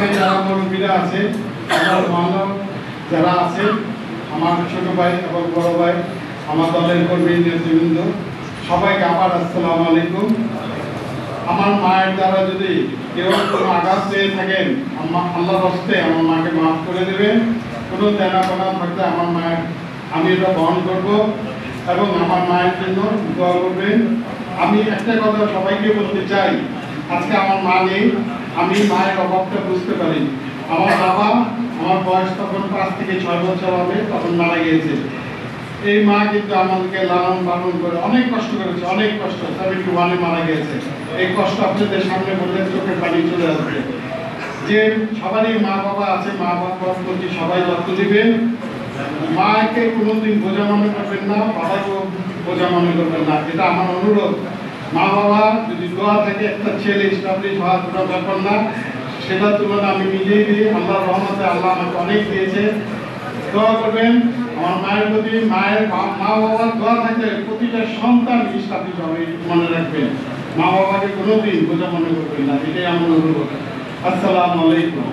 এখানে যারা মুরব্বীরা আছে, আমার মানব যারা আছেন, আমার ছোট ভাই এবং বড় ভাই, আমার দলের কর্মী নেতৃবৃন্দ, সবাইকে আবার আসসালামু আলাইকুম। আমার মায়ের দ্বারা যদি কেউ কোনো আঘাত পেয়ে থাকেন, আল্লাহর হস্তে আমার মাকে মাফ করে দেবেন। কোনো দেনা-পাওনা থাকলে আমার মায়ের আমি এটা বহন করব এবং আমার মায়ের জন্য দোয়া করবেন। আমি একটা কথা সবাইকে বলতে চাই, আজকে আমার মা নেই, আমি মায়ের অভাবটা বুঝতে পারি। আমার বাবা, আমার বয়স তখন 5 থেকে 6 বছর হবে, তখন মারা গিয়েছে। এই মা কিন্তু আমাদেরকে লালন পালন করে অনেক কষ্ট করেছে, অনেক কষ্ট। 71-এ মারা গিয়েছে। এই কষ্ট আপনাদের সামনে বললে চোখের পানি চলে আসবে। যে সবারই মা বাবা আছে, মা বাবার প্রতি সবাই যত্ন দিবেন। মাকে কোনোদিন বোঝা মনে করবেন না, বাবাকেও বোঝা মনে করবেন না, এটা আমার অনুরোধ। মা বাবা যদি দোয়া থাকে, একটা ছেলে এস্টাবলিশ হওয়ার কোনো ব্যাপার না, সেটার তুলনা আমি নিজেই দিই। আল্লাহর রহমতে আল্লাহ আমাকে অনেক দিয়েছে। দোয়া করবেন আমার মায়ের প্রতি। মায়ের মা বাবার দোয়া থাকলে প্রতিটা সন্তান এস্টাবলিশ হবে, মনে রাখবেন। মা বাবাকে কোনোদিন বোঝা মনে করবেন না, এটাই আমার অনুরোধ। আসসালামু আলাইকুম।